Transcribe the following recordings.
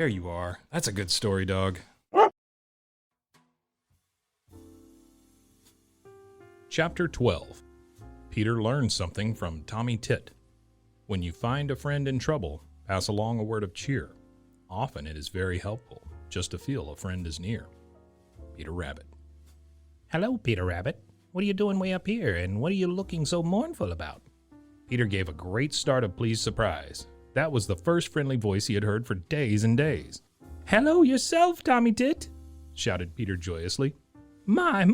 there you are. That's a good story, dog. Chapter 12. Peter learns something from Tommy Tit. When you find a friend in trouble, pass along a word of cheer. Often it is very helpful just to feel a friend is near. Peter Rabbit. Hello, Peter Rabbit. What are you doing way up here, and what are you looking so mournful about? Peter gave a great start of pleased surprise. That was the first friendly voice he had heard for days and days. Hello yourself, Tommy Tit, shouted Peter joyously. My,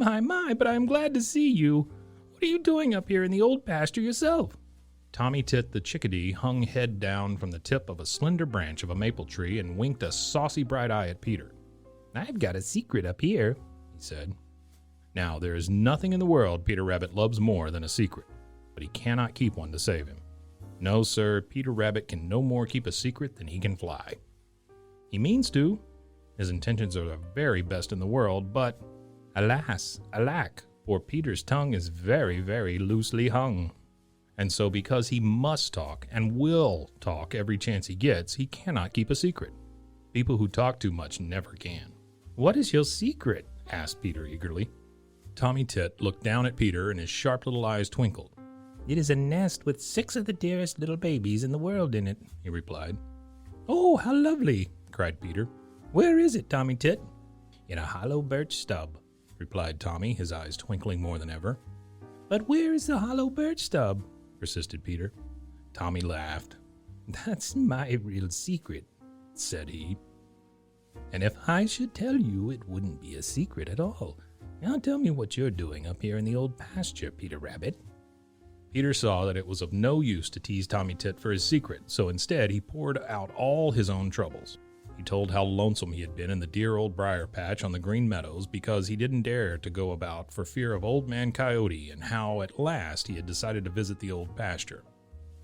but I am glad to see you. What are you doing up here in the old pasture yourself? Tommy Tit the chickadee hung head down from the tip of a slender branch of a maple tree and winked a saucy bright eye at Peter. I've got a secret up here, he said. Now, there is nothing in the world Peter Rabbit loves more than a secret, but he cannot keep one to save him. No, sir, Peter Rabbit can no more keep a secret than he can fly. He means to. His intentions are the very best in the world, but, alas, alack, poor Peter's tongue is very, very loosely hung. And so because he must talk and will talk every chance he gets, he cannot keep a secret. People who talk too much never can. What is your secret? Asked Peter eagerly. Tommy Tit looked down at Peter and his sharp little eyes twinkled. It is a nest with 6 of the dearest little babies in the world in it, he replied. Oh, how lovely, cried Peter. Where is it, Tommy Tit? In a hollow birch stub, replied Tommy, his eyes twinkling more than ever. But where is the hollow birch stub? Persisted Peter. Tommy laughed. That's my real secret, said he. And if I should tell you, it wouldn't be a secret at all. Now tell me what you're doing up here in the old pasture, Peter Rabbit. Peter saw that it was of no use to tease Tommy Tit for his secret, so instead he poured out all his own troubles. He told how lonesome he had been in the dear old briar patch on the Green Meadows because he didn't dare to go about for fear of Old Man Coyote, and how at last he had decided to visit the old pasture.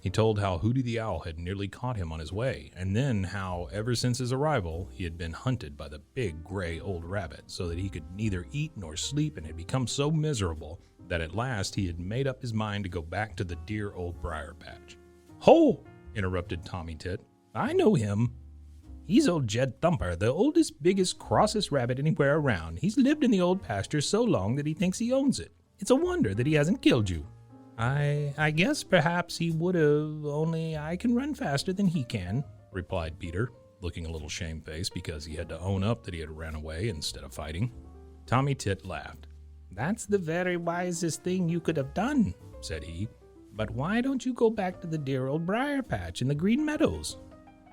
He told how Hooty the Owl had nearly caught him on his way, and then how, ever since his arrival, he had been hunted by the big gray old rabbit so that he could neither eat nor sleep and had become so miserable that at last he had made up his mind to go back to the dear old briar patch. Ho! Interrupted Tommy Tit. I know him. He's old Jed Thumper, the oldest, biggest, crossest rabbit anywhere around. He's lived in the old pasture so long that he thinks he owns it. It's a wonder that he hasn't killed you. I guess perhaps he would have, only I can run faster than he can, replied Peter, looking a little shamefaced because he had to own up that he had ran away instead of fighting. Tommy Tit laughed. That's the very wisest thing you could have done, said he. But why don't you go back to the dear old briar patch in the Green Meadows?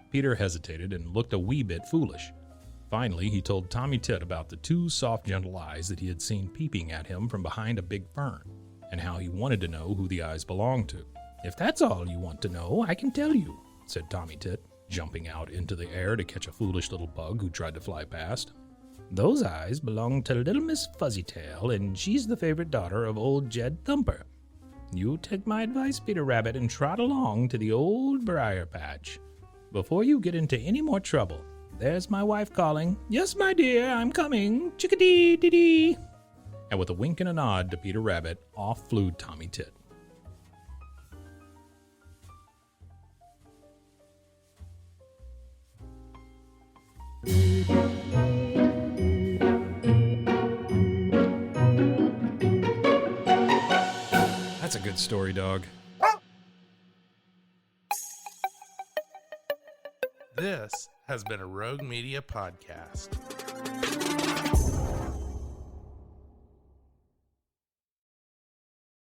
Peter hesitated and looked a wee bit foolish. Finally, he told Tommy Tit about the 2 soft, gentle eyes that he had seen peeping at him from behind a big fern, and how he wanted to know who the eyes belonged to. If that's all you want to know, I can tell you, said Tommy Tit, jumping out into the air to catch a foolish little bug who tried to fly past. Those eyes belong to little Miss Fuzzytail, and she's the favorite daughter of old Jed Thumper. You take my advice, Peter Rabbit, and trot along to the old briar patch. Before you get into any more trouble, there's my wife calling. Yes, my dear, I'm coming. Chickadee-dee-dee. And with a wink and a nod to Peter Rabbit, off flew Tommy Tit. That's a good story, dog. This has been a Rogue Media podcast.